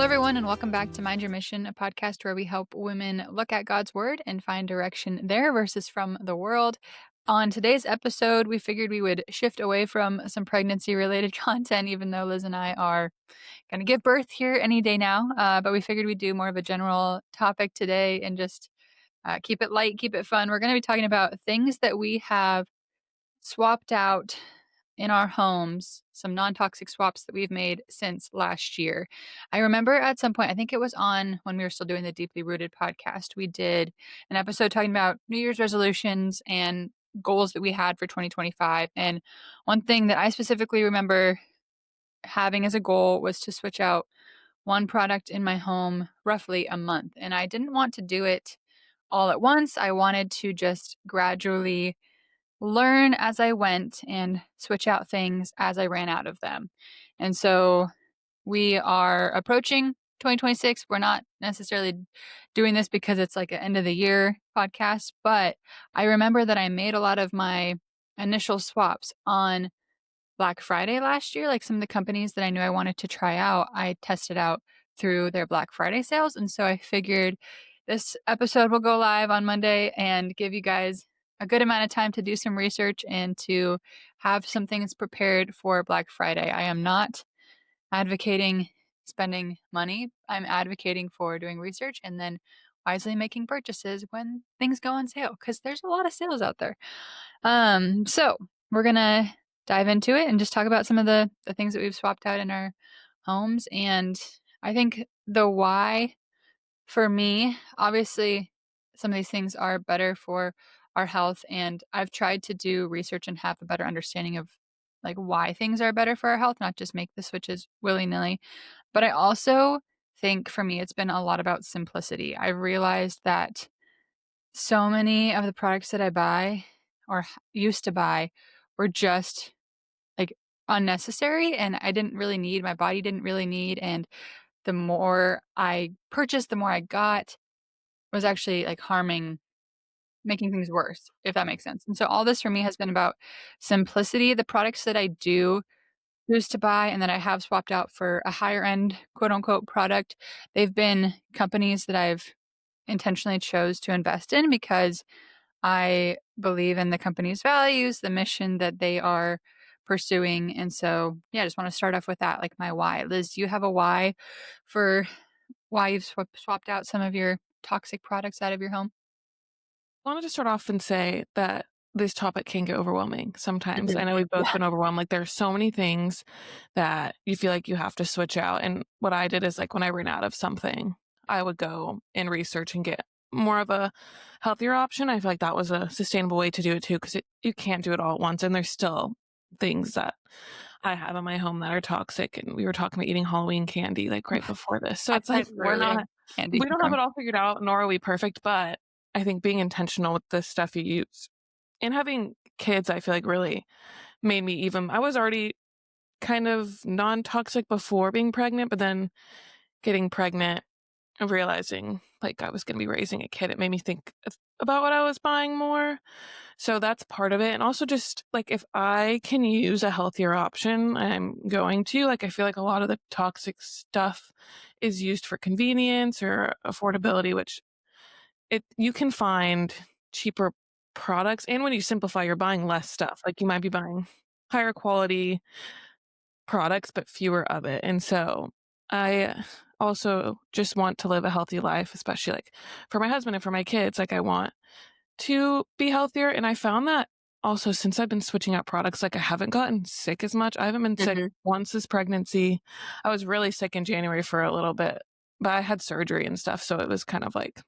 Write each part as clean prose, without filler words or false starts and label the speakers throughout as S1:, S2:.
S1: Hello, everyone, and welcome back to Mind Your Mission, a podcast where we help women look at God's Word and find direction there versus from the world. On today's episode, we figured we would shift away from some pregnancy related content, even though Liz and I are going to give birth here any day now. But we figured we'd do more of a general topic today and just keep it light, keep it fun. We're going to be talking about things that we have swapped out in our homes, some non-toxic swaps that we've made since last year. I remember at some point, I think it was on when we were still doing the Deeply Rooted podcast, we did an episode talking about New Year's resolutions and goals that we had for 2025. And one thing that I specifically remember having as a goal was to switch out one product in my home roughly a month. And I didn't want to do it all at once. I wanted to just gradually learn as I went and switch out things as I ran out of them. And so we are approaching 2026. We're not necessarily doing this because it's like an end of the year podcast, but I remember that I made a lot of my initial swaps on Black Friday last year. Like some of the companies that I knew I wanted to try out, I tested out through their Black Friday sales. And so I figured this episode will go live on Monday and give you guys a good amount of time to do some research and to have some things prepared for Black Friday. I am not advocating spending money. I'm advocating for doing research and then wisely making purchases when things go on sale because there's a lot of sales out there. So we're gonna dive into it and just talk about some of the things that we've swapped out in our homes. And I think the why for me, obviously, some of these things are better for our health, and I've tried to do research and have a better understanding of like why things are better for our health, not just make the switches willy-nilly. But I also think for me, it's been a lot about simplicity. I've realized that so many of the products that I buy or used to buy were just like unnecessary and I didn't really need, my body didn't really need. And the more I purchased, the more I got was actually like harming, making things worse, if that makes sense. And so all this for me has been about simplicity. The products that I do choose to buy and that I have swapped out for a higher end quote unquote product, they've been companies that I've intentionally chose to invest in because I believe in the company's values, the mission that they are pursuing. And so, yeah, I just want to start off with that, like my why. Liz, do you have a why for why you've swapped out some of your toxic products out of your home?
S2: I wanted to start off and say that this topic can get overwhelming sometimes. I
S1: Mhm.
S2: know we've both
S1: Yeah.
S2: been overwhelmed. Like there are so many things that you feel like you have to switch out. And what I did is like when I ran out of something, I would go and research and get more of a healthier option. I feel like that was a sustainable way to do it too, because you can't do it all at once. And there's still things that I have in my home that are toxic. And we were talking about eating Halloween candy like right before this. So it's
S1: I
S2: like
S1: literally have candy
S2: we don't have
S1: from.
S2: it all figured out, nor are we perfect, but I think being intentional with the stuff you use and having kids, I feel like really made me even. I was already kind of non toxic before being pregnant, but then getting pregnant and realizing like I was going to be raising a kid, it made me think about what I was buying more. So that's part of it. And also just like if I can use a healthier option, I'm going to. Like I feel like a lot of the toxic stuff is used for convenience or affordability, which it you can find cheaper products, and when you simplify, you're buying less stuff. Like, you might be buying higher quality products, but fewer of it, and so I also just want to live a healthy life, especially, like, for my husband and for my kids. Like, I want to be healthier, and I found that also since I've been switching out products, like, I haven't gotten sick as much. I haven't been sick
S1: Mhm.
S2: once this pregnancy. I was really sick in January for a little bit, but I had surgery and stuff, so it was kind of like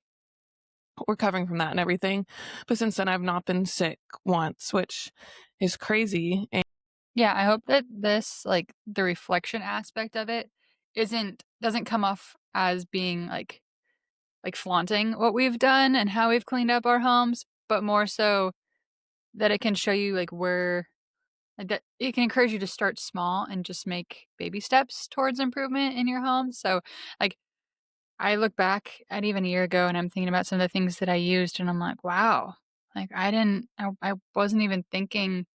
S2: recovering from that and everything. But since then, I've not been sick once, which is crazy. And
S1: Yeah, I hope that this, like, the reflection aspect of it doesn't come off as being like flaunting what we've done and how we've cleaned up our homes, but more so that it can show you like where like that it can encourage you to start small and just make baby steps towards improvement in your home. So like I look back at even a year ago and I'm thinking about some of the things that I used and I'm like, wow, like I wasn't even thinking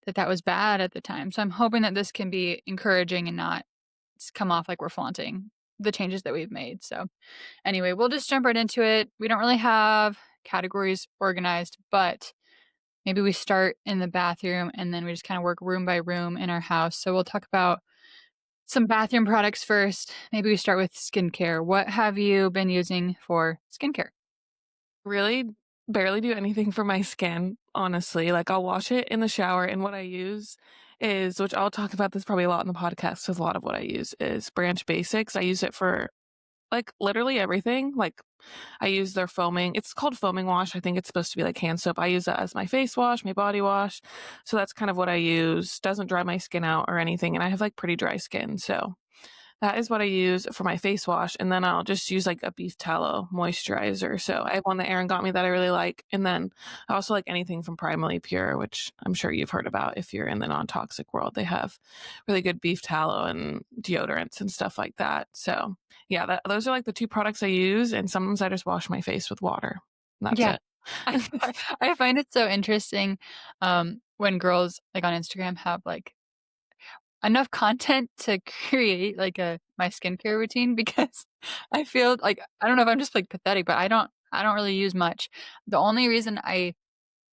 S1: that that was bad at the time. So I'm hoping that this can be encouraging and not come off like we're flaunting. the changes that we've made. So anyway, we'll just jump right into it. We don't really have categories organized, but maybe we start in the bathroom and then we just kind of work room by room in our house. So we'll talk about some bathroom products first. Maybe we start with skincare. What have you been using for skincare?
S2: Really barely do anything for my skin, honestly. Like, I'll wash it in the shower, and what I use is, which I'll talk about this probably a lot in the podcast with a lot of what I use, is Branch Basics. I use it for, like, literally everything. Like, I use their foaming, it's called foaming wash. I think it's supposed to be like hand soap. I use that as my face wash, my body wash. So that's kind of what I use. Doesn't dry my skin out or anything, and I have, like, pretty dry skin, so that is what I use for my face wash, and then I'll just use, like, a beef tallow moisturizer. So I have one that Erin got me that I really like, and then I also like anything from Primally Pure, which I'm sure you've heard about if you're in the non-toxic world. They have really good beef tallow and deodorants and stuff like that. So, yeah, those are, like, the 2 products I use, and sometimes I just wash my face with water. That's
S1: Yeah.
S2: it.
S1: I find it so interesting, when girls, like, on Instagram have, like, enough content to create, like, a my skincare routine because I feel like I don't know if I'm just, like, pathetic, but I don't really use much. The only reason I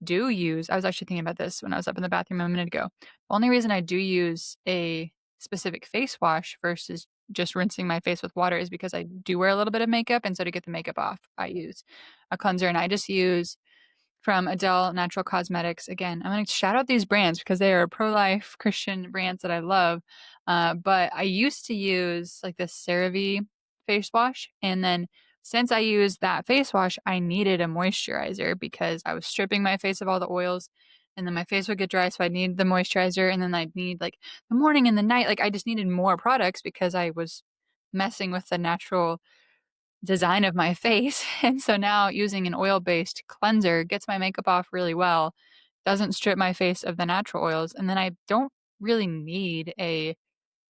S1: do use I was actually thinking about this when I was up in the bathroom a minute ago. The only reason I do use a specific face wash versus just rinsing my face with water is because I do wear a little bit of makeup, and so to get the makeup off, I use a cleanser, and I just use from Adele Natural Cosmetics. Again, I'm gonna shout out these brands because they are pro-life Christian brands that I love. But I used to use like this CeraVe face wash, and then since I used that face wash, I needed a moisturizer because I was stripping my face of all the oils, and then my face would get dry, so I'd need the moisturizer, and then I'd need like the morning and the night. Like I just needed more products because I was messing with the natural design of my face. And so now using an oil-based cleanser gets my makeup off really well, doesn't strip my face of the natural oils, and then I don't really need a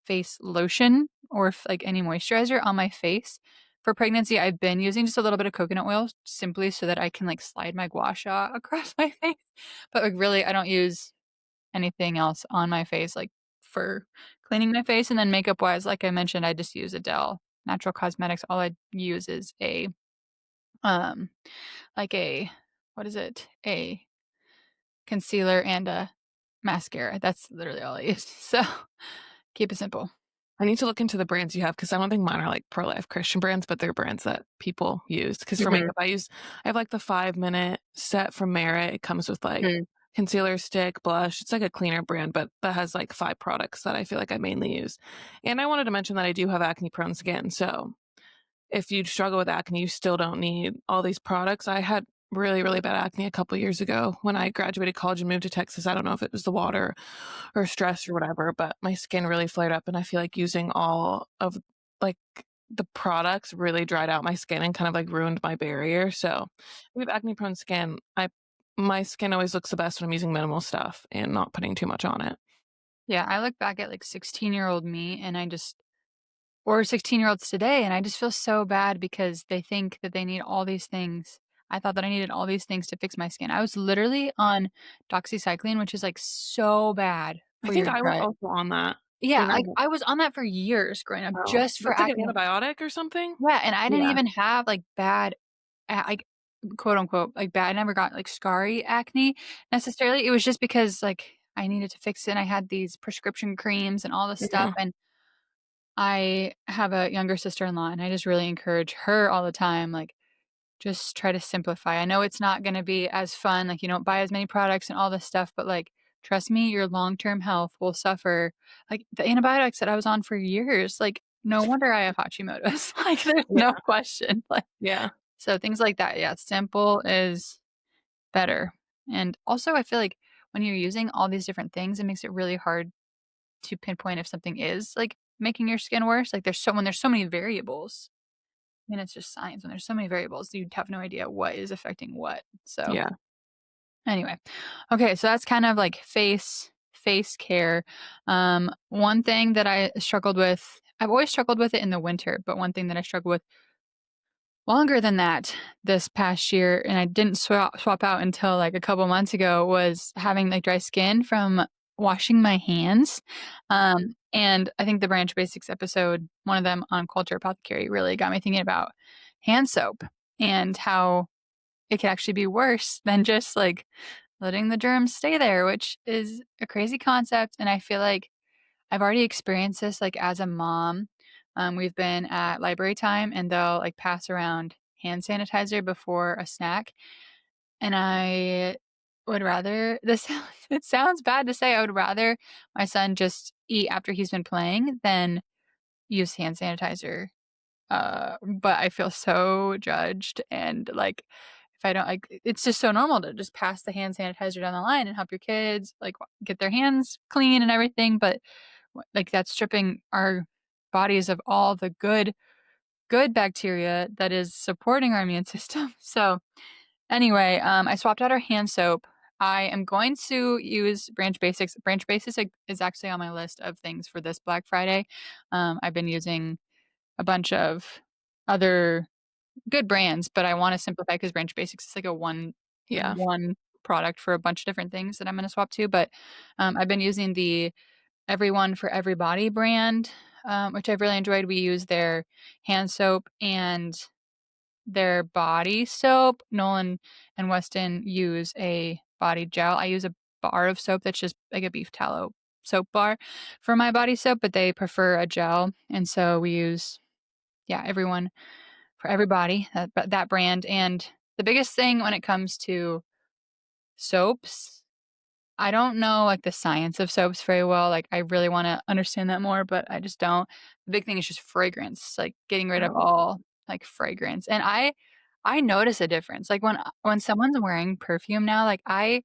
S1: face lotion or like any moisturizer on my face. For pregnancy, I've been using just a little bit of coconut oil simply so that I can like slide my gua sha across my face. But like really, I don't use anything else on my face like for cleaning my face. And then makeup wise, like I mentioned, I just use Adele Natural Cosmetics. All I use is a um, like a what is it? A concealer and a mascara. That's literally all I use. So, keep it simple.
S2: I need to look into the brands you have because I don't think mine are like pro-life Christian brands, but they're brands that people use. Because for
S1: Mhm,
S2: makeup, I have like the 5-minute set from Merit. It comes with like
S1: mhm.
S2: concealer, stick, blush. It's like a cleaner brand, but that has like 5 products that I feel like I mainly use. And I wanted to mention that I do have acne prone skin. So if you struggle with acne, you still don't need all these products. I had really, really bad acne a couple years ago when I graduated college and moved to Texas. I don't know if it was the water or stress or whatever, but my skin really flared up, and I feel like using all of like the products really dried out my skin and kind of like ruined my barrier. So with acne prone skin, I my skin always looks the best when I'm using minimal stuff and not putting too much on it.
S1: Yeah, I look back at like 16-year-old me and I just or 16-year-olds today, and I just feel so bad because they think that they need all these things. I thought that I needed all these things to fix my skin. I was literally on doxycycline, which is like so bad
S2: I
S1: for
S2: think
S1: your
S2: I was
S1: gut.
S2: also on that.
S1: Yeah,
S2: And I
S1: like I was on that for years growing up
S2: oh,
S1: just for
S2: that's like an
S1: acne.
S2: antibiotic or something?
S1: Yeah, and I didn't
S2: Yeah.
S1: even have, like, bad like, quote, unquote, like, bad I never got, like, scarry acne necessarily. It was just because, like, I needed to fix it, and I had these prescription creams and all this stuff,
S2: Yeah.
S1: and I have a younger sister-in-law, and I just really encourage her all the time, like, just try to simplify. I know it's not gonna be as fun, like, you don't buy as many products and all this stuff, but, like, trust me, your long-term health will suffer. Like, the antibiotics that I was on for years, like, no wonder I have Hashimoto's, like, there's no
S2: Yeah.
S1: question, like
S2: Yeah.
S1: so things like that, yeah, simple is better. And also, I feel like when you're using all these different things, it makes it really hard to pinpoint if something is, like, making your skin worse. Like, there's so many variables, and it's just science. When there's so many variables, you have no idea what is affecting what. So,
S2: Yeah.
S1: anyway. Okay, so that's kind of like face care. One thing that I struggled with I've always struggled with it in the winter, but one thing that I struggled with longer than that this past year, and I didn't swap out until, like, a couple months ago, was having, like, dry skin from washing my hands. And I think the Branch Basics episode, one of them on Culture Apothecary, really got me thinking about hand soap and how it could actually be worse than just, like, letting the germs stay there, which is a crazy concept, and I feel like I've already experienced this, like, as a mom. We've been at library time, and they'll, like, pass around hand sanitizer before a snack, and I would rather this sounds it sounds bad to say, I would rather my son just eat after he's been playing than use hand sanitizer, but I feel so judged and, like, if I don't like it's just so normal to just pass the hand sanitizer down the line and help your kids, like, get their hands clean and everything, but, like, that's stripping our bodies of all the good bacteria that is supporting our immune system. So, anyway, I swapped out our hand soap. I am going to use Branch Basics. Branch Basics, like, is actually on my list of things for this Black Friday. I've been using a bunch of other good brands, but I wanna simplify because Branch Basics is like a
S2: Yeah.
S1: one product for a bunch of different things that I'm gonna swap to, but, I've been using the Everyone for Everybody brand, which I've really enjoyed. We use their hand soap and their body soap. Nolan and Weston use a body gel. I use a bar of soap that's just like a beef tallow soap bar for my body soap, but they prefer a gel, and so we use, yeah, Everyone for Everybody, that brand, and the biggest thing when it comes to soaps, I don't know, like, the science of soaps very well, like, I really wanna understand that more, but I just don't. The big thing is just fragrance, like, getting rid of
S2: Oh.
S1: all, like, fragrance, and I notice a difference, like, when someone's wearing perfume now, like, I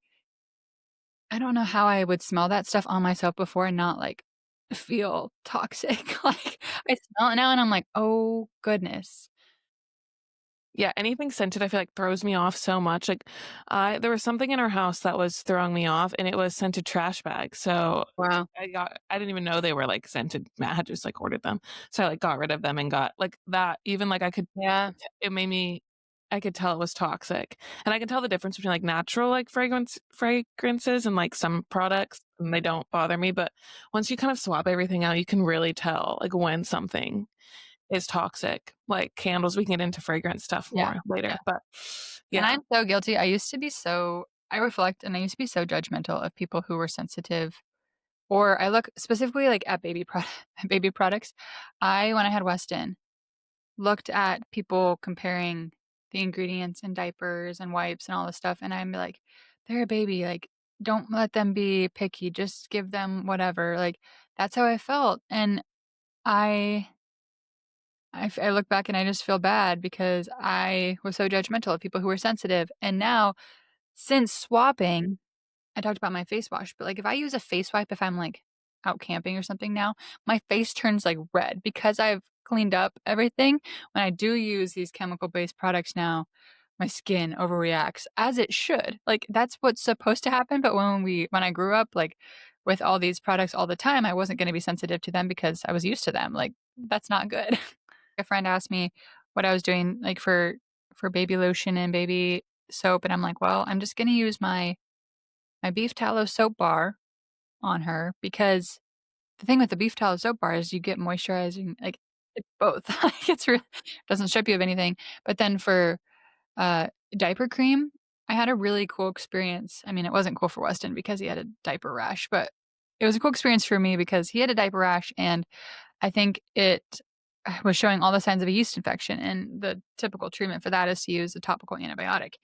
S1: don't know how I would smell that stuff on myself before and not, like, feel toxic, like, I smell it now and I'm like, "Oh goodness."
S2: Yeah, anything scented I feel like throws me off so much. Like, there was something in our house that was throwing me off, and it was scented trash bags. So
S1: Wow.
S2: I didn't even know they were like scented. I had just like ordered them, so I like got rid of them and got like that. Even like
S1: Yeah.
S2: it made me. I could tell it was toxic, and I can tell the difference between like natural like fragrances and like some products, and they don't bother me. But once you kind of swap everything out, you can really tell like when something is toxic, like candles. We can get into fragrance stuff
S1: Yeah,
S2: more
S1: yeah,
S2: later, but
S1: and
S2: yeah.
S1: I'm so guilty. I reflect and I used to be so judgmental of people who were sensitive, or I look specifically, like, at baby products. When I had Weston, looked at people comparing the ingredients in diapers and wipes and all this stuff, and I'm like, "They're a baby, like, don't let them be picky, just give them whatever," like, that's how I felt, and I I look back and I just feel bad because I was so judgmental of people who were sensitive, and now, since swapping, I talked about my face wash, but, like, if I use a face wipe if I'm, like, out camping or something now, my face turns, like, red because I've cleaned up everything. When I do use these chemical-based products now, my skin overreacts, as it should. Like, that's what's supposed to happen, but when I grew up, like, with all these products all the time, I wasn't gonna be sensitive to them because I was used to them, like, that's not good. A friend asked me what I was doing, like, for baby lotion and baby soap, and I'm like, "Well, I'm just gonna use my beef tallow soap bar on her because the thing with the beef tallow soap bar is you get moisturizing, like, it's both. Like, it's real doesn't strip you of anything, but then for, uh, diaper cream, I had a really cool experience. I mean, it wasn't cool for Weston because he had a diaper rash, but it was a cool experience for me because he had a diaper rash, and I think it was showing all the signs of a yeast infection, and the typical treatment for that is to use a topical antibiotic.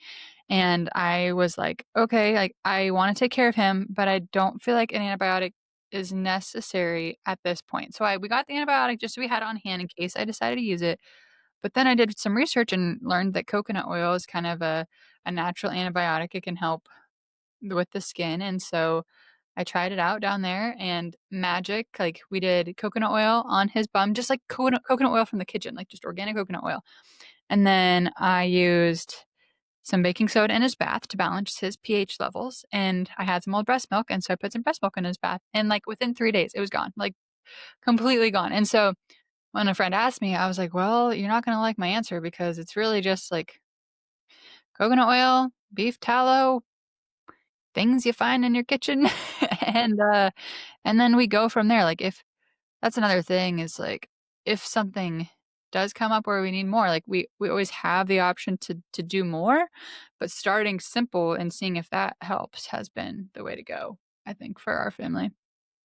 S1: And I was like, "Okay, like, I wanna take care of him, but I don't feel like an antibiotic is necessary at this point." So I we got the antibiotic just so we had it on hand in case I decided to use it, but then I did some research and learned that coconut oil is kind of a natural antibiotic. It can help with the skin, and so I tried it out down there and magic, like, we did coconut oil on his bum, just like coconut oil from the kitchen, like, just organic coconut oil, and then I used some baking soda in his bath to balance his pH levels, and I had some old breast milk, and so I put some breast milk in his bath, and, like, within 3 days, it was gone, like, completely gone, and so when a friend asked me, I was like, "Well, you're not gonna like my answer because it's really just, like, coconut oil, beef tallow, things you find in your kitchen," and, uh, and then we go from there, like, if that's another thing is, like, if something does come up where we need more, like, we always have the option to do more, but starting simple and seeing if that helps has been the way to go, I think, for our family.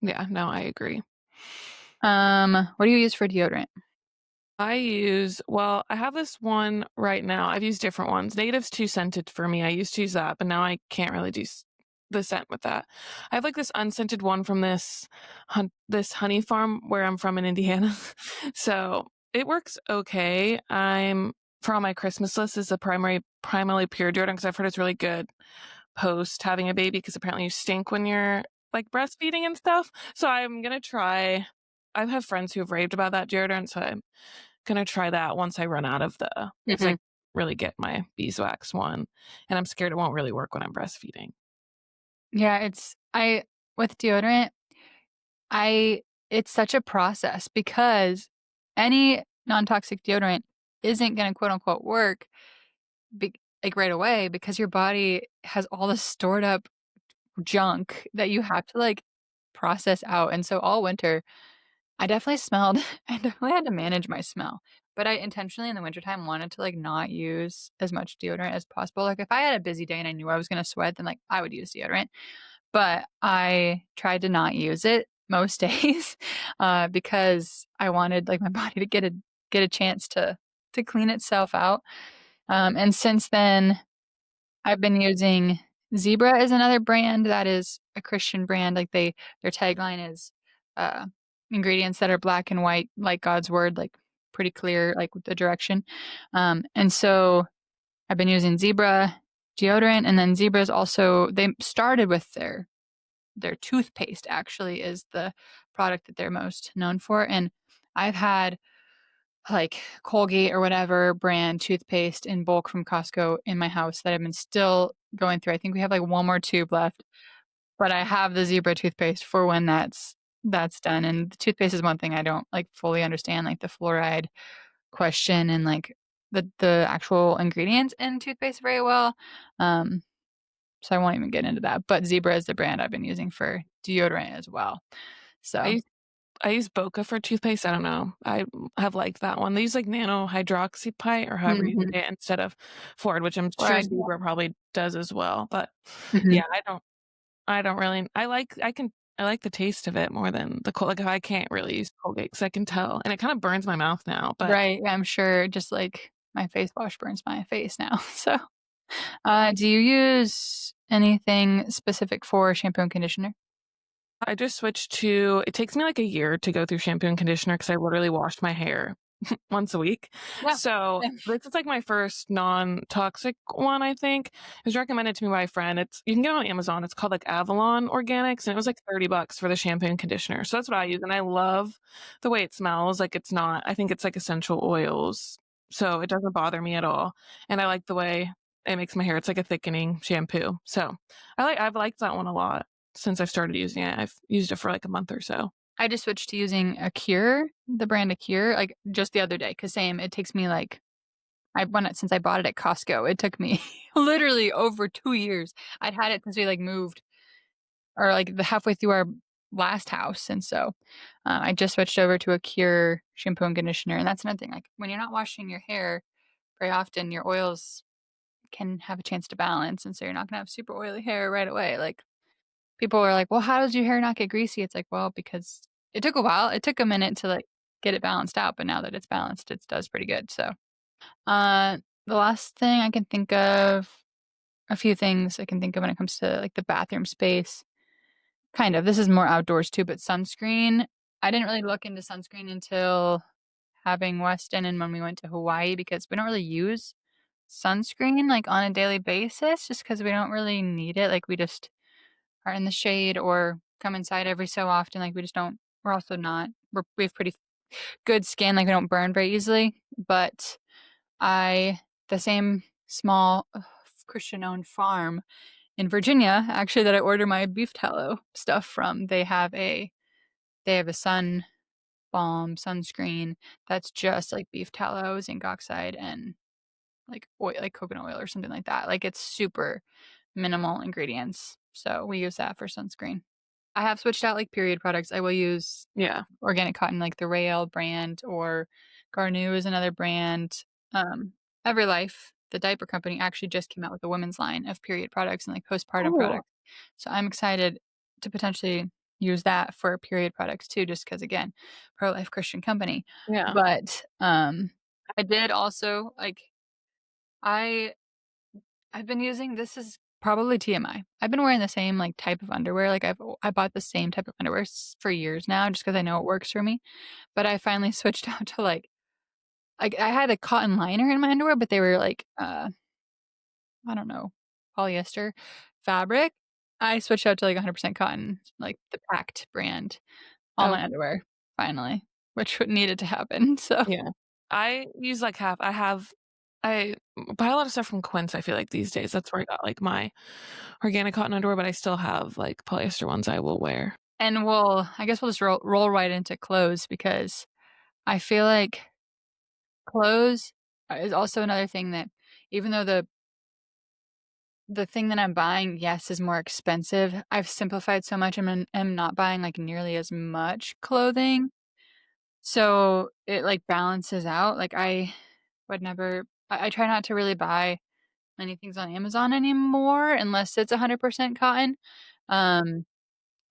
S2: Yeah, no, I agree.
S1: What do you use for deodorant?
S2: I have this one right now. I've used different ones. Native's too scented for me. I used to use that, but now I can't really do the scent with that. I have like this unscented one from this honey farm where I'm from in Indiana. So it works okay. I'm for on my Christmas list is a primarily pure deodorant because I've heard it's really good post having a baby because apparently you stink when you're like breastfeeding and stuff. So I'm gonna try. I have friends who have raved about that deodorant, so I'm gonna try that once I run out of the because I
S1: Mhm.
S2: really get my beeswax one, and I'm scared it won't really work when I'm breastfeeding.
S1: Yeah, it's I with deodorant, I it's such a process because any non-toxic deodorant isn't gonna quote unquote work be like right away because your body has all this stored up junk that you have to like process out. And so all winter, I definitely smelled I definitely had to manage my smell. But I intentionally in the wintertime wanted to like not use as much deodorant as possible. Like if I had a busy day and I knew I was gonna sweat, then like I would use deodorant. But I tried to not use it most days, because I wanted, like, my body to get a chance to clean itself out. And since then, I've been using Zebra is another brand that is a Christian brand, like, their tagline is, uh, "Ingredients that are black and white, like God's word," like, pretty clear, like, with the direction. And so I've been using Zebra deodorant, and then Zebra's also they started with their toothpaste actually is the product that they're most known for, and I've had, like, Colgate or whatever brand toothpaste in bulk from Costco in my house that I've been still going through. I think we have, like, 1 more tube left, but I have the Zebra toothpaste for when that's done, and the toothpaste is one thing I don't, like, fully understand, like, the fluoride question and, like, the actual ingredients in toothpaste very well, um, so I won't even get into that, but Zebra is the brand I've been using for deodorant as well.
S2: I
S1: So
S2: use I use Boca for toothpaste. I don't know. I have liked that one. They use like nano hydroxypite or however you
S1: mhm,
S2: say it instead of Ford, which I'm sure
S1: fluoride,
S2: Zebra probably does as well. But
S1: mhm,
S2: yeah, I don't really. I like the taste of it more than the Col like, I can't really use Colgate 'cause I can tell, and it kinda burns my mouth now, but
S1: right, yeah, I'm sure just like my face wash burns my face now, so, do you use anything specific for shampoo and conditioner?
S2: I just switched to it takes me, like, a year to go through shampoo and conditioner because I literally washed my hair once a week.
S1: Yeah,
S2: So,
S1: same.
S2: this is, like, my first non-toxic one, I think. It was recommended to me by a friend. It's you can get it on Amazon. It's called, like, Avalon Organics, and it was, like, $30 for the shampoo and conditioner. So that's what I use, and I love the way it smells. Like, it's not I think it's, like, essential oils, so it doesn't bother me at all, and I like the way it makes my hair. It's like a thickening shampoo. So, I've liked that one a lot since I've started using it. I've used it for, like, a month or so.
S1: I just switched to using Acure, the brand Acure, like, just the other day. Cause same, it takes me, like I won it since I bought it at Costco, it took me literally over 2 years. I'd had it since we, like, moved or, like, the halfway through our last house, and so, I just switched over to a Cure shampoo and conditioner, and that's another thing, like, when you're not washing your hair very often, your oils can have a chance to balance, and so you're not gonna have super oily hair right away, like, people are like, "Well, how does your hair not get greasy?" It's like, "Well, because it took a while, it took a minute to, like, get it balanced out, but now that it's balanced, it does pretty good," so, uh, the last thing I can think of a few things I can think of when it comes to, like, the bathroom space. Kind of. This is more outdoors too, but sunscreen, I didn't really look into sunscreen until having Weston and when we went to Hawaii because we don't really use sunscreen, like, on a daily basis just because we don't really need it, like, we just are in the shade or come inside every so often, like, we just don't we're also not we have pretty good skin, like, we don't burn very easily, but I the same small, Christian-owned farm in Virginia, actually, that I order my beef tallow stuff from, they have a sun balm sunscreen that's just like beef tallow, zinc oxide, and like oil, like coconut oil or something like that. Like it's super minimal ingredients. So we use that for sunscreen. I have switched out, like, period products. I will use
S2: Yeah.
S1: organic cotton, like the Rael brand, or Garnu is another brand. Um, EveryLife, the diaper company, actually just came out with a women's line of period products and, like, postpartum
S2: Cool.
S1: products. So I'm excited to potentially use that for period products too, just because, again, pro-life Christian company.
S2: Yeah.
S1: But, I did also, like, I I've been using, this is probably TMI. I've been wearing the same, like, type of underwear, like, I bought the same type of underwear for years now just because I know it works for me, but I finally switched out to, like, I had a cotton liner in my underwear, but they were, like, I don't know, polyester fabric. I switched out to, like, 100% cotton, like the Pact brand, all
S2: Oh,
S1: my underwear, finally, which would needed to happen, so.
S2: yeah. I use, like, half I buy a lot of stuff from Quince, I feel like, these days. That's where I got, like, my organic cotton underwear, but I still have, like, polyester ones I will wear.
S1: And I guess we'll just roll right into clothes because I feel like clothes is also another thing that, even though the thing that I'm buying, yes, is more expensive, I've simplified so much, am not buying, like, nearly as much clothing, so it, like, balances out, like, I try not to really buy many things on Amazon anymore unless it's 100% cotton, um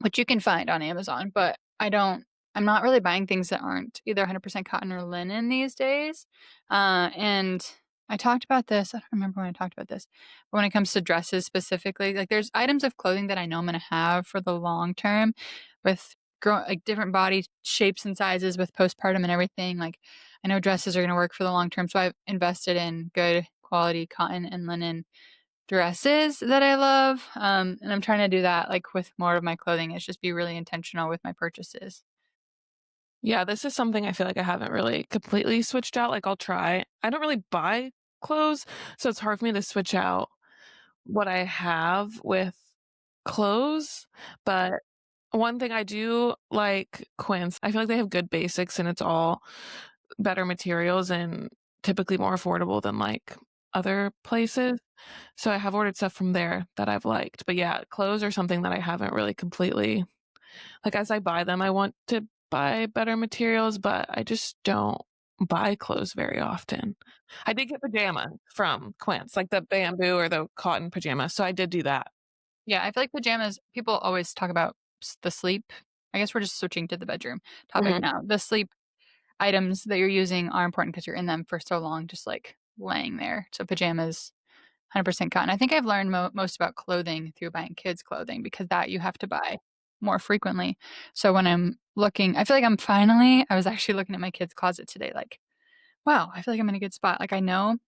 S1: which you can find on Amazon, but I'm not really buying things that aren't either 100% cotton or linen these days, and I talked about this, I don't remember when I talked about this, but when it comes to dresses specifically, like, there's items of clothing that I know I'm gonna have for the long term with like, different body shapes and sizes with postpartum and everything, like, I know dresses are gonna work for the long term, so I've invested in good quality cotton and linen dresses that I love, and I'm trying to do that, like, with more of my clothing, is just be really intentional with my purchases.
S2: Yeah, this is something I feel like I haven't really completely switched out, like, I'll try. I don't really buy clothes, so it's hard for me to switch out what I have with clothes, but one thing I do like Quince, I feel like they have good basics and it's all better materials and typically more affordable than, like, other places, so I have ordered stuff from there that I've liked, but yeah, clothes are something that I haven't really completely, like, as I buy them, I want to buy better materials, but I just don't buy clothes very often. I did get pajamas from Quince, like the bamboo or the cotton pajamas, so I did do that.
S1: Yeah, I feel like pajamas, people always talk about the sleep. I guess we're just switching to the bedroom topic
S2: Mhm.
S1: now. The sleep items that you're using are important because 'cause you're in them for so long, just, like, laying there. So pajamas, 100% cotton. I think I've learned most about clothing through buying kids' clothing because that you have to buy more frequently. So when I'm looking, I feel like I was actually looking at my kids' closet today, like, wow, I feel like I'm in a good spot. Like, I know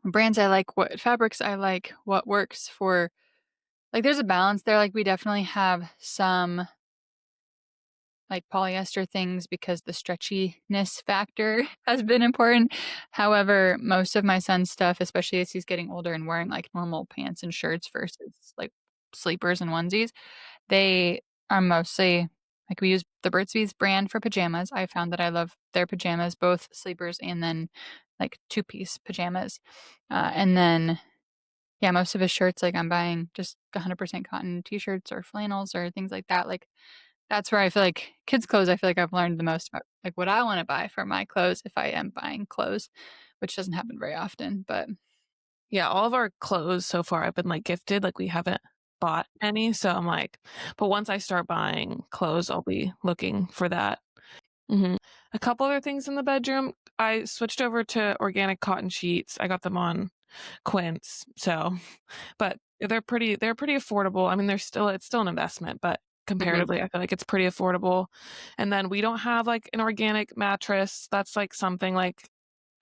S1: brands I like, what fabrics I like, what works for, like, there's a balance there. Like, we definitely have some, like, polyester things because the stretchiness factor has been important. However, most of my son's stuff, especially as he's getting older and wearing, like, normal pants and shirts versus, like, sleepers and onesies, they are mostly, like, we use the Burt's Bees brand for pajamas. I found that I love their pajamas, both sleepers and then, like, two-piece pajamas. And then, yeah, most of his shirts, like, I'm buying just 100% cotton T-shirts or flannels or things like that, like, that's where I feel like kids' clothes, I feel like I've learned the most about, like, what I wanna buy for my clothes if I am buying clothes, which doesn't happen very often, but
S2: Yeah, all of our clothes so far have been, like, gifted, like, we haven't bought any, so I'm like, but once I start buying clothes, I'll be looking for that. Mhm. A couple other things in the bedroom, I switched over to organic cotton sheets. I got them on Quince, so but they're pretty affordable. I mean, it's still an investment, but
S1: Mhm.
S2: comparatively, I feel like it's pretty affordable. And then we don't have, like, an organic mattress. That's, like, something, like,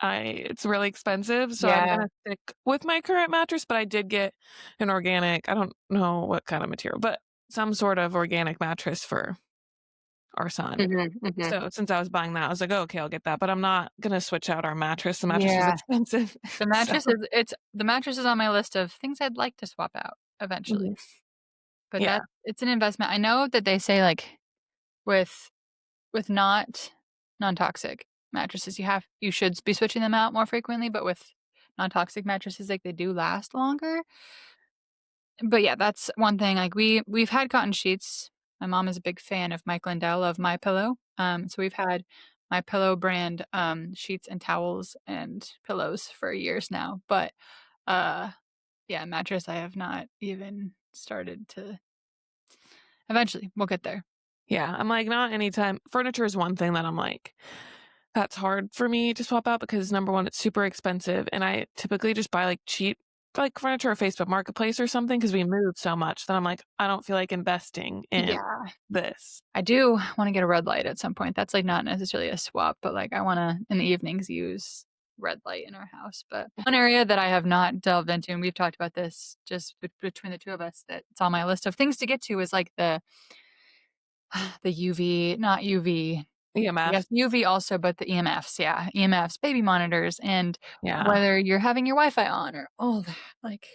S2: I it's really expensive, so I'm
S1: Yeah.
S2: gonna stick with my current mattress, but I did get an organic, I don't know what kind of material, but some sort of organic mattress for our son.
S1: Mhm, mhm.
S2: So, since I was buying that, I was like, "Oh, okay, I'll get that," but I'm not gonna switch out our mattress. The mattress was
S1: Yeah.
S2: expensive. So
S1: The mattress is on my list of things I'd like to swap out eventually,
S2: Mhm.
S1: but
S2: Yeah.
S1: it's an investment. I know that they say, like, with not non-toxic mattresses, you should be switching them out more frequently, but with non-toxic mattresses, like, they do last longer. But yeah, that's one thing, like, we've had cotton sheets. my mom is a big fan of Mike Lindell of My Pillow. So we've had My Pillow brand sheets and towels and pillows for years now. But uh, yeah, mattress I have not even started to. Eventually, we'll get there.
S2: Yeah, I'm like, not anytime. Furniture is one thing that I'm like, that's hard for me to swap out because number one, it's super expensive, and I typically just buy like cheap like furniture or Facebook Marketplace or something because we move so much that I'm like, I don't feel like investing in
S1: Yeah.
S2: this.
S1: I do wanna get a red light at some point. That's, like, not necessarily a swap, but, like, I wanna, in the evenings, use red light in our house. But one area that I have not delved into, and we've talked about this just between the 2 of us, that it's on my list of things to get to is, like, the UV, not UV, I guess
S2: EMF.
S1: UV also, but the EMFs, yeah, EMFs, baby monitors, and
S2: Yeah.
S1: whether you're having your Wi-Fi on or all that, like,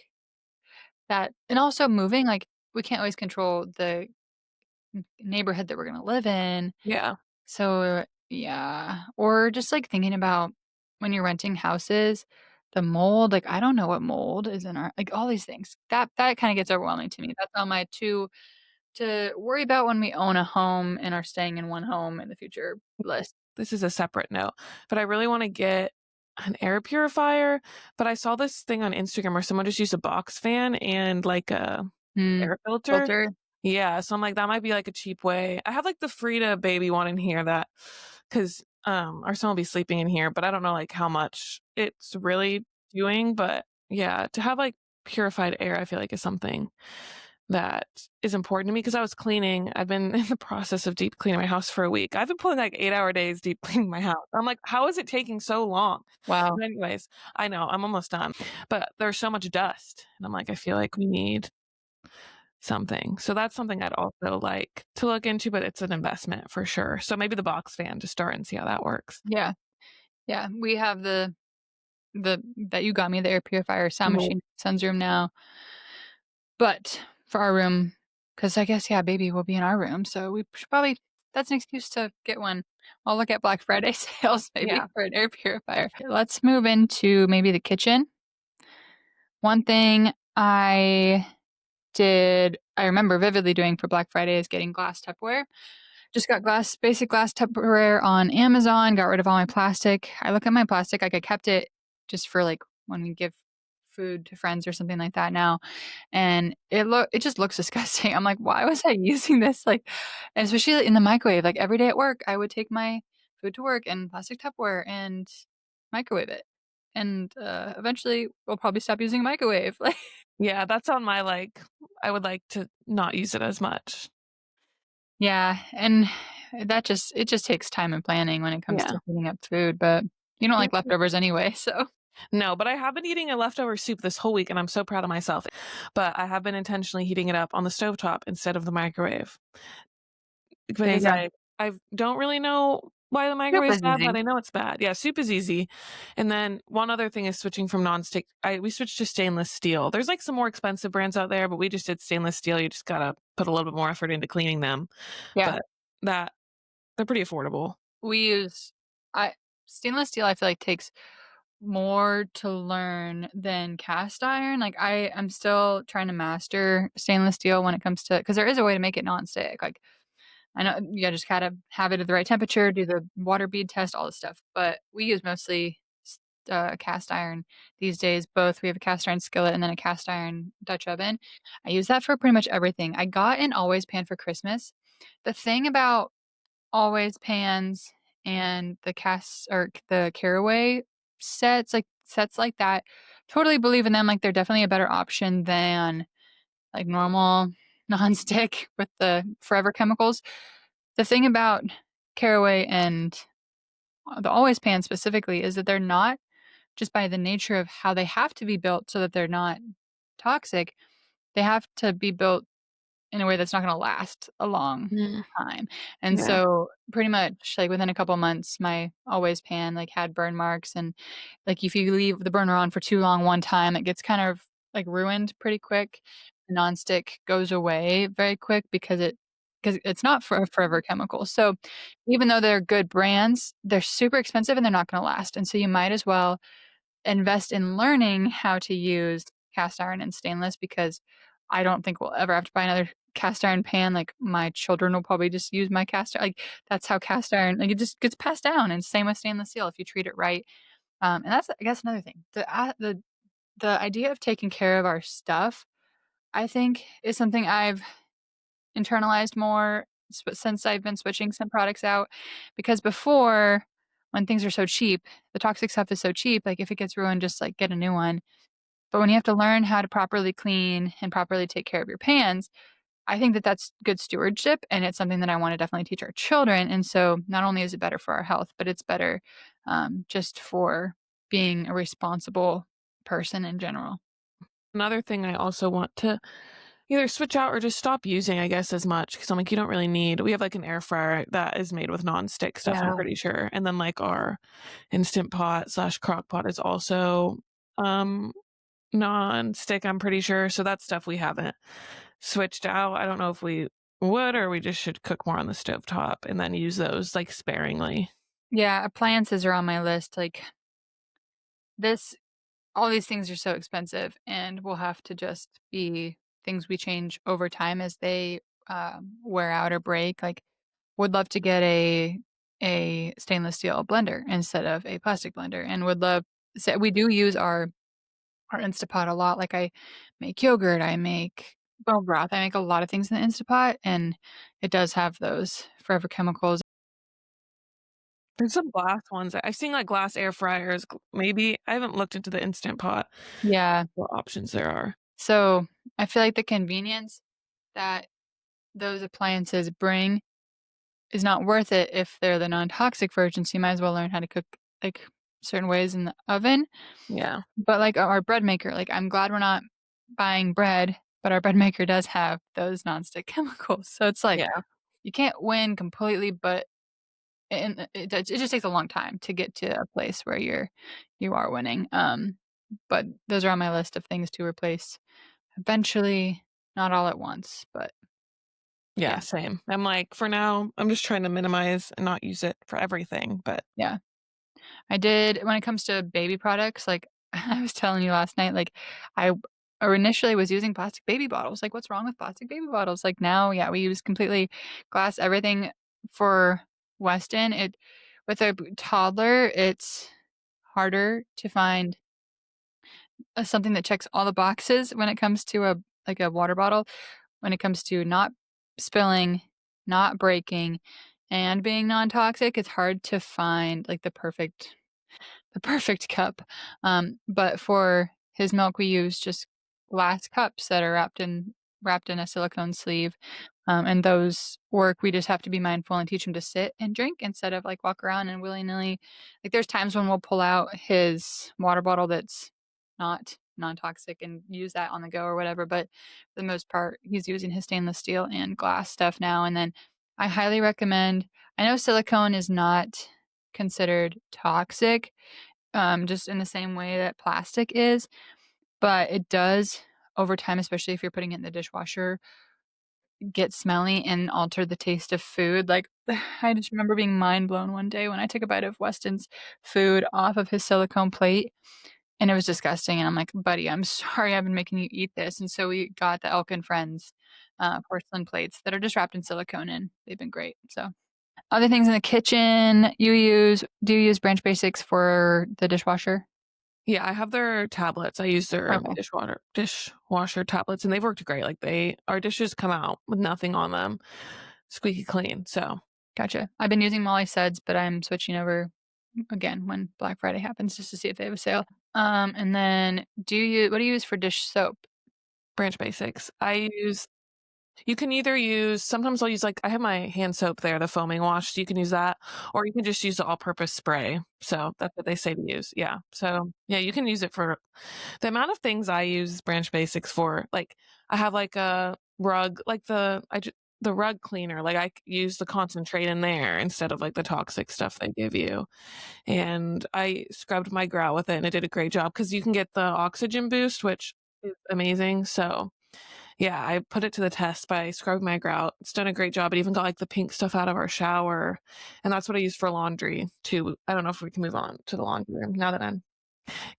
S1: that, and also moving, like, we can't always control the neighborhood that we're gonna live in.
S2: Yeah.
S1: So, yeah, or just, like, thinking about when you're renting houses, the mold, like, I don't know what mold is in our, like, all these things. That kinda gets overwhelming to me. That's on my 2 to worry about when we own a home and are staying in one home in the future list.
S2: This is a separate note, but I really wanna get an air purifier, but I saw this thing on Instagram where someone just used a box fan and, like, a
S1: Mm,
S2: air filter.
S1: filter?
S2: Yeah, so I'm like, that might be, like, a cheap way. I have, like, the Frida baby one in here that 'cause, our son will be sleeping in here, but I don't know, like, how much it's really doing, but yeah, to have, like, purified air, I feel like is something that is important to me because I was cleaning. I've been in the process of deep cleaning my house for a week. I've been pulling like 8-hour days deep cleaning my house. I'm like, how is it taking so long?
S1: Wow.
S2: But anyways, I know I'm almost done, but there's so much dust. And I'm like, I feel like we need something. So that's something I'd also like to look into, but it's an investment for sure. So maybe the box fan to start and see how that works.
S1: Yeah, yeah, we have the that you got me, the air purifier sound
S2: Mhm.
S1: machine in son's room now. But for our room, because I guess, yeah, baby will be in our room, so we should probably, that's an excuse to get one. I'll look at Black Friday sales maybe
S2: Yeah.
S1: for an air purifier. Let's move into maybe the kitchen. One thing I remember vividly doing for Black Friday is getting glass Tupperware. Just got basic glass Tupperware on Amazon, got rid of all my plastic. I look at my plastic, like, I kept it just for, like, when we give food to friends or something like that now, and it just looks disgusting. I'm like, "Why was I using this?" Like, and especially in the microwave, like, every day at work, I would take my food to work in plastic Tupperware and microwave it, and, eventually, we'll probably stop using a microwave, like.
S2: Yeah, that's on my like I would like to not use it as much.
S1: Yeah, and it just takes time and planning when it comes
S2: Yeah.
S1: to heating up food, but you don't
S2: Me
S1: like
S2: too.
S1: leftovers anyway, so.
S2: No, but I have been eating a leftover soup this whole week, and I'm so proud of myself. But I have been intentionally heating it up on the stovetop instead of the microwave
S1: There you
S2: because
S1: go.
S2: I don't really know why the
S1: Soup
S2: microwave's
S1: is
S2: bad, but
S1: easy.
S2: I know it's bad. Yeah, soup is easy. And then one other thing is switching from nonstick. We switched to stainless steel. There's like some more expensive brands out there, but we just did stainless steel. You just gotta put a little bit more effort into cleaning them.
S1: Yeah,
S2: But that they're pretty affordable.
S1: we use I stainless steel, I feel like, takes more to learn than cast iron. Like, I am still trying to master stainless steel when it comes to, because there is a way to make it nonstick, like, I know you just gotta have it at the right temperature, do the water bead test, all this stuff, but we use mostly cast iron these days. Both, we have a cast iron skillet and then a cast iron Dutch oven. I use that for pretty much everything. I got an Always pan for Christmas. The thing about Always pans and the cast or the Caraway sets like that, totally believe in them. Like, they're definitely a better option than, like, normal nonstick with the forever chemicals. The thing about Caraway and the Always pan specifically is that they're not, just by the nature of how they have to be built so that they're not toxic, they have to be built in a way that's not gonna last a long
S2: Mm,
S1: time, and
S2: yeah.
S1: so, pretty much, like, within a couple months, my Always pan, like, had burn marks, and, like, if you leave the burner on for too long one time, it gets kind of, like, ruined pretty quick. Nonstick goes away very quick because it's not for a forever chemical, so even though they're good brands, they're super expensive and they're not gonna last, and so you might as well invest in learning how to use cast iron and stainless, because I don't think we'll ever have to buy another cast iron pan, like, my children will probably just use my like, that's how cast iron like, it just gets passed down, and same with stainless steel if you treat it right. And that's, I guess, another thing. The idea of taking care of our stuff, I think, is something I've internalized more since I've been switching some products out, because before, when things are so cheap, the toxic stuff is so cheap, like, if it gets ruined, just, like, get a new one. But when you have to learn how to properly clean and properly take care of your pans, I think that that's good stewardship, and it's something that I wanna definitely teach our children, and so not only is it better for our health, but it's better, just for being a responsible person in general.
S2: Another thing I also want to either switch out or just stop using, I guess, as much because I'm like, you don't really need. We have like an air fryer that is made with nonstick stuff, I'm
S1: Yeah.
S2: pretty sure. And then like our instant pot slash crock pot is also um non-stick, I'm pretty sure. So that's stuff we haven't switched out. I don't know if we would or we just should cook more on the stove top and then use those like sparingly.
S1: Yeah, appliances are on my list, like, this all these things are so expensive, and will have to just be things we change over time as they, wear out or break, like, would love to get a stainless steel blender instead of a plastic blender, and would love so we do use our Instapot a lot, like, I make yogurt, I make bone broth, I make a lot of things in the Instapot, and it does have those forever chemicals.
S2: There's some glass ones. I've seen like glass air fryers, maybe. I haven't looked into the instant pot,
S1: Yeah,
S2: what options there are.
S1: so I feel like the convenience that those appliances bring is not worth it if they're the non-toxic version, so you might as well learn how to cook, like, certain ways in the oven.
S2: Yeah.
S1: But, like, our bread maker, like, I'm glad we're not buying bread, but our bread maker does have those nonstick chemicals, so it's like,
S2: Yeah.
S1: you can't win completely, but and it just takes a long time to get to a place where you are winning, but those are on my list of things to replace eventually, not all at once, but
S2: Yeah,
S1: yeah,
S2: same. I'm like, for now, I'm just trying to minimize and not use it for everything, but
S1: yeah. I did when it comes to baby products, like, I was telling you last night, like, I initially was using plastic baby bottles, like, what's wrong with plastic baby bottles? Like, now, yeah, we use completely glass everything for Weston. It with a toddler, it's harder to find, something that checks all the boxes when it comes to a water bottle, when it comes to not spilling, not breaking, and being non-toxic. It's hard to find, like, the perfect cup. But for his milk, we use just glass cups that are wrapped in a silicone sleeve, and those work. We just have to be mindful and teach him to sit and drink instead of, like, walk around and willy-nilly. Like, there's times when we'll pull out his water bottle that's not non-toxic and use that on the go or whatever, but for the most part, he's using his stainless steel and glass stuff now, and then I highly recommend. I know silicone is not considered toxic, just in the same way that plastic is, but it does over time, especially if you're putting it in the dishwasher, get smelly and alter the taste of food. Like, I just remember being mind blown one day when I took a bite of Weston's food off of his silicone plate, and it was disgusting, and I'm like, "Buddy, I'm sorry I've been making you eat this," and so we got the Elkin Friends, porcelain plates that are just wrapped in silicone, and they've been great, so. Other things in the kitchen do you use Branch Basics for the dishwasher?
S2: yeah, I have their tablets. I use their
S1: Okay,
S2: dishwasher tablets, and they've worked great. Like our dishes come out with nothing on them, squeaky clean. So
S1: gotcha. I've been using Molly Suds, but I'm switching over again when Black Friday happens just to see if they have a sale. And then what do you use for dish soap?
S2: Branch Basics. You can either use sometimes I'll use, like I have my hand soap there, the foaming wash, so you can use that, or you can just use the all-purpose spray. So that's what they say to use, yeah. So, yeah, you can use it for the amount of things I use Branch Basics for, like, I have, like, a rug, like, the rug cleaner, like, I use the concentrate in there instead of, like, the toxic stuff they give you, and I scrubbed my grout with it, and it did a great job because you can get the oxygen boost, which is amazing, so yeah, I put it to the test by scrubbing my grout. It's done a great job. It even got, like, the pink stuff out of our shower, and that's what I use for laundry too. I don't know if we can move on to the laundry room now that I'm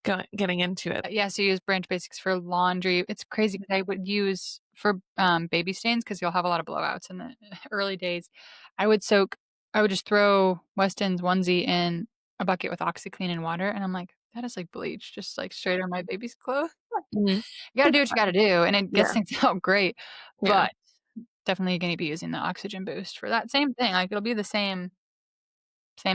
S2: getting into it.
S1: Yeah, so you use Branch Basics for laundry. It's crazy because I would use for, baby stains because 'cause you'll have a lot of blowouts in the early days. I would soak I would just throw Weston's onesie in a bucket with OxiClean and water, and I'm like, "That is like bleach, just, like, straight on my baby's clothes."
S2: Mhm.
S1: You gotta do what you gotta do, and it gets
S2: Yeah,
S1: things out great,
S2: yeah.
S1: but definitely gonna be using the oxygen boost for that same thing, like, it'll be the same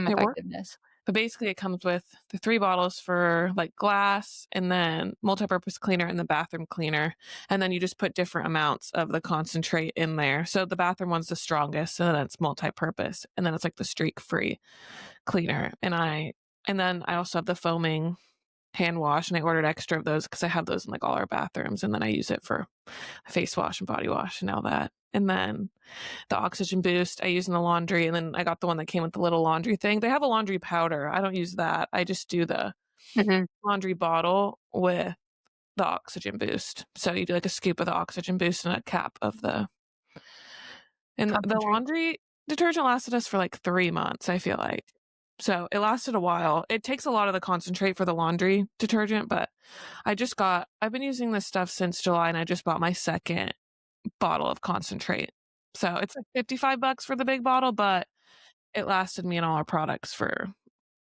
S2: It works.
S1: effectiveness.
S2: But basically, it comes with the 3 bottles for, like, glass and then multipurpose cleaner and the bathroom cleaner, and then you just put different amounts of the concentrate in there. So the bathroom one's the strongest, and then it's multipurpose, and then it's, like, the streak-free cleaner, and then I also have the foaming hand wash, and I ordered extra of those because I have those in, like, all our bathrooms, and then I use it for face wash and body wash and all that. And then the oxygen boost I use in the laundry, and then I got the one that came with the little laundry thing. They have a laundry powder. I don't use that. I just do the
S1: Mhm.
S2: laundry bottle with the oxygen boost. So you do like a scoop of the oxygen boost and a cap of the and the
S1: Concentrate.
S2: laundry detergent lasted us for like 3 months, I feel like. So it lasted a while. It takes a lot of the concentrate for the laundry detergent, but I've been using this stuff since July and I just bought my second bottle of concentrate. So it's like $55 for the big bottle, but it lasted me and all our products for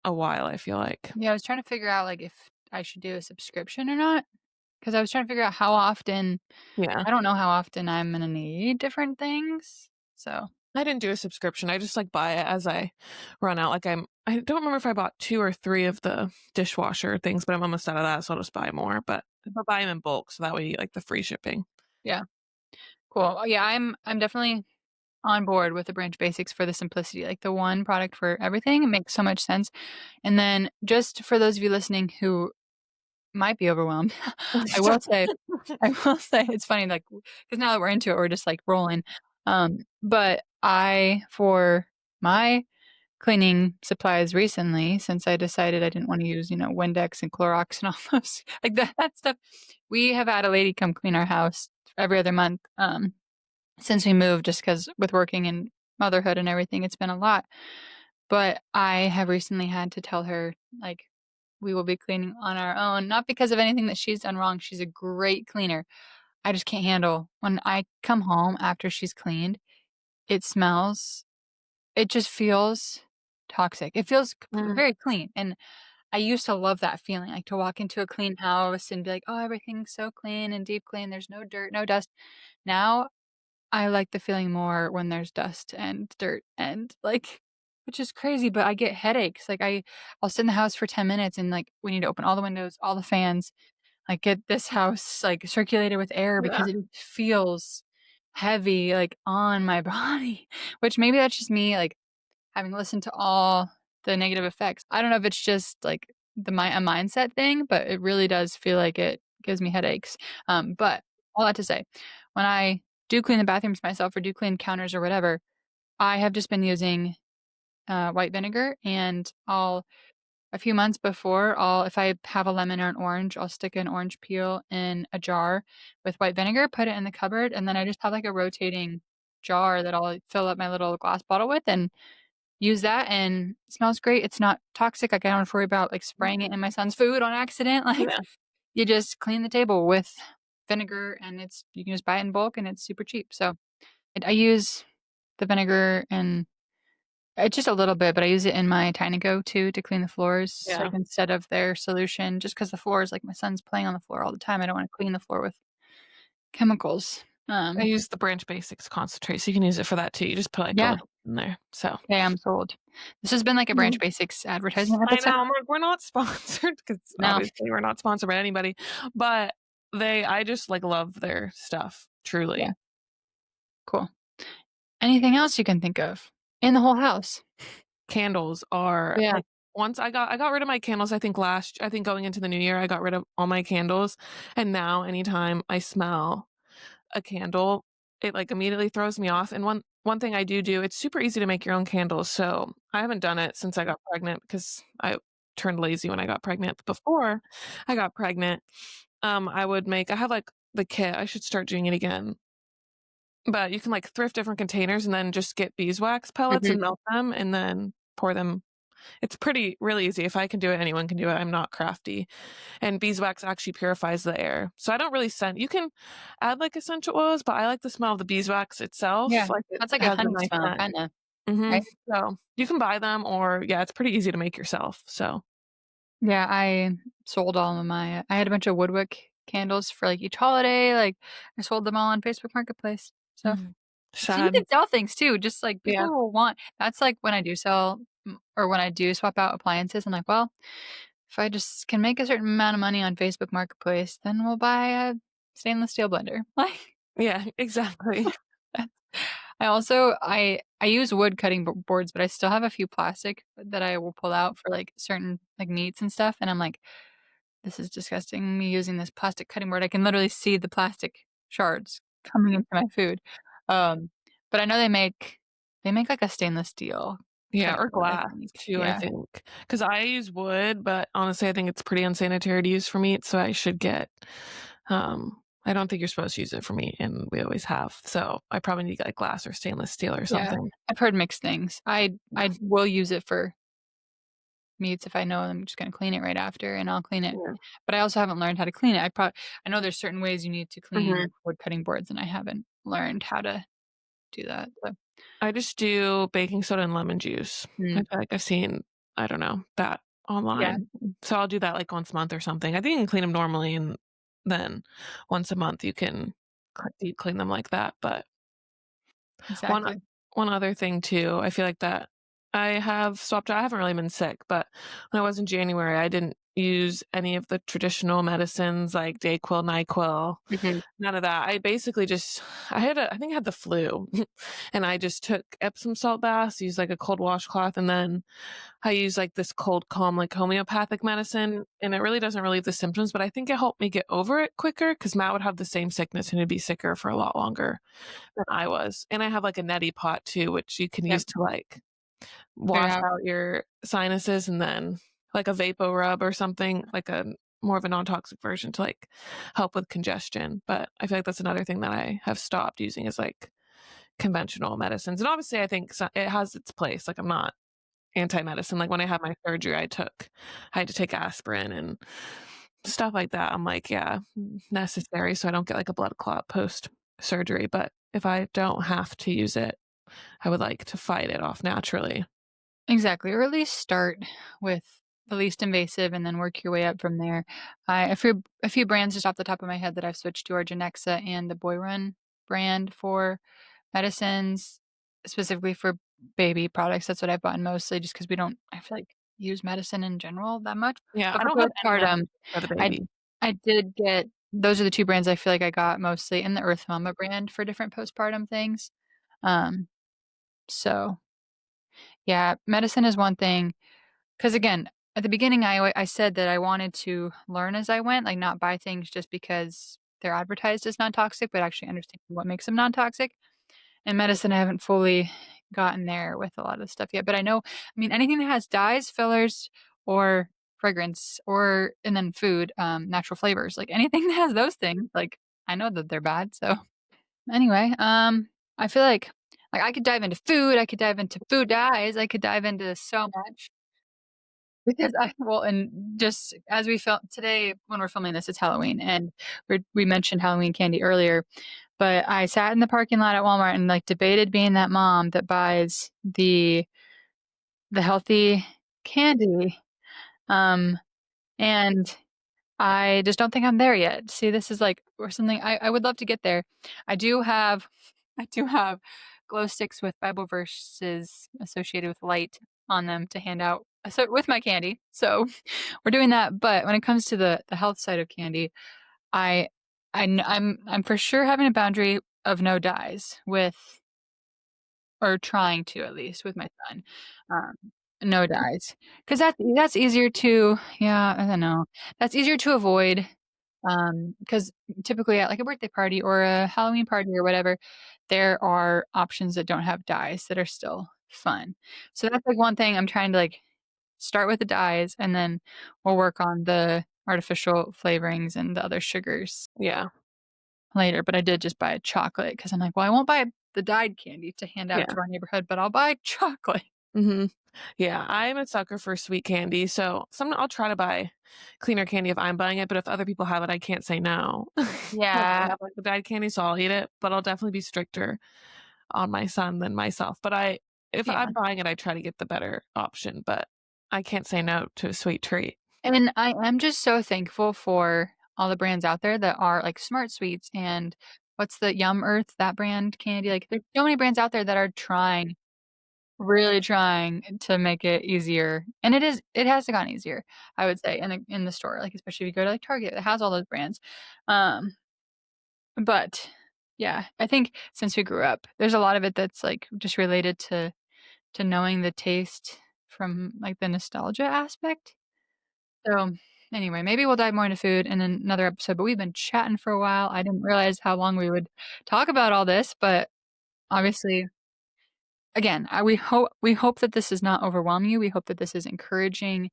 S2: a while, I feel like.
S1: Yeah, I was trying to figure out, like, if I should do a subscription or not, because I was trying to figure out how often
S2: Yeah.
S1: I don't know how often I'm gonna need different things, so
S2: I didn't do a subscription. I just like buy it as I run out. I don't remember if I bought 2 or 3 of the dishwasher things, but I'm almost out of that, so I'll just buy more. But buy them in bulk so that way you get, like the free shipping.
S1: yeah, cool. Yeah, I'm definitely on board with the Branch Basics for the simplicity, like, the one product for everything. It makes so much sense, and then just for those of you listening who might be overwhelmed, I will say I will say it's funny, like, because now that we're into it, we're just, like, rolling, but for my cleaning supplies recently, since I decided I didn't wanna use, Windex and Clorox and all those like, that stuff, we have had a lady come clean our house every other month, since we moved just because with working and motherhood and everything, it's been a lot, but I have recently had to tell her, like, we will be cleaning on our own, not because of anything that she's done wrong, she's a great cleaner. I just can't handle when I come home after she's cleaned, it smells it just feels toxic. It feels
S2: Mm,
S1: very clean, and I used to love that feeling, like, to walk into a clean house and be like, "Oh, everything's so clean and deep clean, there's no dirt, no dust." Now, I like the feeling more when there's dust and dirt and, like which is crazy, but I get headaches, like, I'll sit in the house for 10 minutes and, like, we need to open all the windows, all the fans, like, get this house, like, circulated with air
S2: yeah.
S1: because it feels heavy, like, on my body, which maybe that's just me, like, having listened to all the negative effects. I don't know if it's just, like, a mindset thing, but it really does feel like it gives me headaches. But all that to say, when I do clean the bathrooms myself or do clean counters or whatever, I have just been using, white vinegar, and I'll a few months before, if I have a lemon or an orange, I'll stick an orange peel in a jar with white vinegar, put it in the cupboard, and then I just have, like, a rotating jar that I'll fill up my little glass bottle with and use that, and it smells great. It's not toxic, like, I don't have to worry about, like, spraying it in my son's food on accident, like,
S2: Yeah.
S1: you just clean the table with vinegar, and you can just buy it in bulk, and it's super cheap, so, I use the vinegar and just a little bit, but I use it in my Tiny Go too to clean the floors, like,
S2: Yeah.
S1: instead of their solution, just because the floors like, my son's playing on the floor all the time, I don't wanna clean the floor with chemicals.
S2: I use the Branch Basics concentrate, so you can use it for that too. You just put like a
S1: Yeah,
S2: little in there. So
S1: okay, I'm sold. This has been like a Branch
S2: Mhm.
S1: Basics advertisement
S2: I
S1: episode.
S2: know, I'm like, we're not sponsored because
S1: No.
S2: obviously we're not sponsored by anybody, but I just like love their stuff,
S1: Yeah,
S2: truly.
S1: cool. Anything else you can think of in the whole house?
S2: Candles are
S1: Yeah.
S2: like once I got rid of my candles, I think going into the new year, I got rid of all my candles, and now anytime I smell a candle, it, like, immediately throws me off, and one thing I do, it's super easy to make your own candles, so I haven't done it since I got pregnant because I turned lazy when I got pregnant. But before I got pregnant, I have, like, the kit, I should start doing it again, but you can, like, thrift different containers and then just get beeswax pellets
S1: Mhm.
S2: and melt them and then pour them it's pretty really easy. If I can do it, anyone can do it. I'm not crafty. And beeswax actually purifies the air. So I don't really scent. You can add like essential oils, but I like the smell of the beeswax
S1: Yeah,
S2: itself. Like it
S1: that's like a
S2: has a
S1: honey
S2: nice
S1: smell,
S2: scent.
S1: kinda,
S2: Mhm.
S1: right?
S2: So you can buy them or yeah, it's pretty easy to make yourself. So
S1: Yeah, I sold all of my I had a bunch of woodwick candles for, like, each holiday, like, I sold them all on Facebook Marketplace, so
S2: mhm.
S1: so you
S2: Sad.
S1: can sell things too, just, like, people
S2: Yeah.
S1: will want that's, like, when I do sell or when I do swap out appliances, I'm like, "Well, if I just can make a certain amount of money on Facebook Marketplace, then we'll buy a stainless steel blender." Like,
S2: Yeah, exactly.
S1: that's I also I use wood cutting boards, but I still have a few plastic that I will pull out for, like, certain, like, meats and stuff, and I'm like, "This is disgusting, me using this plastic cutting board." I can literally see the plastic shards coming into my food. Um, but I know they make, like, a stainless steel
S2: Yeah,
S1: cutting
S2: or
S1: board, I
S2: glass
S1: think.
S2: too, I
S1: Yeah.
S2: think. Because I use wood, but honestly, I think it's pretty unsanitary to use for meat, so I should get, I don't think you're supposed to use it for meat, and we always have, so I probably need, like, glass or stainless steel or
S1: Yeah.
S2: something.
S1: I've heard mixed things. I will use it for meats if I know I'm just gonna clean it right after, and I'll clean it.
S2: Yeah.
S1: But I also haven't learned how to clean it. I know there's certain ways you need to clean,
S2: Mhm.
S1: like, wood cutting boards, and I haven't learned how to do that, so
S2: I just do baking soda and lemon juice. I
S1: mm,
S2: feel like I've seen, I don't know, that
S1: yeah,
S2: online. So I'll do that, like, once a month or something. I think you can clean them normally, and then once a month you can deep clean them like that, but one
S1: exactly.
S2: one other thing too, I feel like that I have swapped out I haven't really been sick, but when I was in January, I didn't use any of the traditional medicines like Dayquil, NyQuil,
S1: Mhm.
S2: none of that. I basically just I think I had the flu, and I just took Epsom salt baths, used, like, a cold washcloth, and then I use, like, this cold calm, like, homeopathic medicine, and it really doesn't relieve the symptoms, but I think it helped me get over it quicker because Matt would have the same sickness and he'd be sicker for a lot longer than I was. And I have, like, a neti pot too, which you can
S1: Yep,
S2: use to, like,
S1: clear it
S2: wash
S1: out.
S2: out your sinuses and then, like, a Vapo Rub or something, like a more of a non-toxic version to, like, help with congestion, but I feel like that's another thing that I have stopped using is, like, conventional medicines, and obviously I think it has its place, like, I'm not anti-medicine, like, when I had my surgery, I had to take aspirin and stuff like that. I'm like, "Yeah, necessary so I don't get, like, a blood clot post-surgery," but if I don't have to use it, I would like to fight it off naturally.
S1: Exactly, or at least start with the least invasive and then work your way up from there. I a few brands just off the top of my head that I've switched to are Genexa and the Boy Run brand for medicines, specifically for baby products. That's what I've bought mostly just because we don't, I feel like, use medicine in general that much.
S2: Yeah,
S1: But
S2: I
S1: for
S2: don't have any
S1: postpartum,
S2: medicine for the
S1: I
S2: baby.
S1: I did get those are the 2 brands I feel like I got mostly, and the Earth Mama brand for different postpartum things. Um, so, yeah, medicine is one thing. 'Cause again, at the beginning, I said that I wanted to learn as I went, like, not buy things just because they're advertised as non-toxic, but actually understand what makes them non-toxic. In medicine, I haven't fully gotten there with a lot of stuff yet, but I mean, anything that has dyes, fillers, or fragrance, or and then food, natural flavors, like, anything that has those things, like, I know that they're bad, so anyway, I feel like, I could dive into food, I could dive into food dyes, I could dive into so much. Because and just as we felt today when we're filming this, it's Halloween, and we mentioned Halloween candy earlier, but I sat in the parking lot at Walmart and, like, debated being that mom that buys the healthy candy, um, and I just don't think I'm there yet. See, this is, like or something I would love to get there. I do have I do have glow sticks with Bible verses associated with light on them to hand out, so with my candy, so we're doing that, but when it comes to the health side of candy, I I'm for sure having a boundary of no dyes with or trying to at least with my son, um, no dyes, 'cause that's easier to yeah, I don't know. That's easier to avoid, 'cause typically at, like, a birthday party or a Halloween party or whatever, there are options that don't have dyes that are still fun. So that's, like, one thing I'm trying to, like, start with the dyes, and then we'll work on the artificial flavorings and the other sugars
S2: Yeah,
S1: later, but I did just buy a chocolate because 'cause I'm like, "Well, I won't buy the dyed candy to hand out
S2: yeah,
S1: to our neighborhood, but I'll buy chocolate."
S2: mhm. Yeah, I'm a sucker for sweet candy, so I'll try to buy cleaner candy if I'm buying it, but if other people have it, I can't say no. 'Cause they
S1: Yeah,
S2: have, like, the bad candy, so I'll eat it, but I'll definitely be stricter on my son than myself. But if
S1: yeah.
S2: I'm buying it, I try to get the better option, but I can't say no to a sweet treat.
S1: And I am just so thankful for all the brands out there that are like Smart Sweets and what's the Yum Earth, that brand candy, like, there's so many brands out there that are trying, really trying to make it easier, and it has gotten easier, I would say, in the store, like, especially if you go to, like, Target, it has all those brands. Um, but, yeah, I think since we grew up, there's a lot of it that's, like, just related to knowing the taste from, like, the nostalgia aspect. So, anyway, maybe we'll dive more into food in another episode, but we've been chatting for a while. I didn't realize how long we would talk about all this, but obviously, again, we hope that this does not overwhelm you. We hope that this is encouraging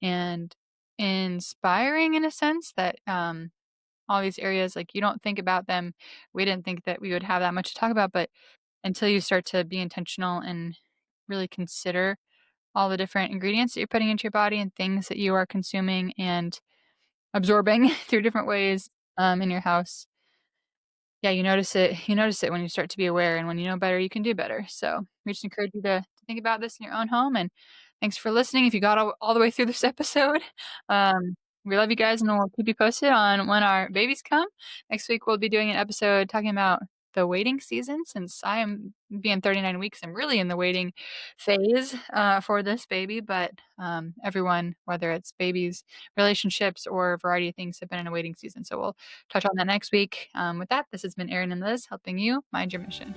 S1: and inspiring in a sense that, all these areas, like, you don't think about them. We didn't think that we would have that much to talk about, but until you start to be intentional and really consider all the different ingredients that you're putting into your body and things that you are consuming and absorbing through different ways, in your house. Yeah, you notice it when you start to be aware, and when you know better, you can do better. So, we just encourage you to think about this in your own home, and thanks for listening if you got all the way through this episode. We love you guys, and we'll keep you posted on when our babies come. Next week, we'll be doing an episode talking about the waiting season since I am being 39 weeks, I'm really in the waiting phase, for this baby, but, everyone, whether it's babies, relationships, or a variety of things, have been in a waiting season, so we'll touch on that next week. With that, this has been Erin and Liz helping you mind your mission.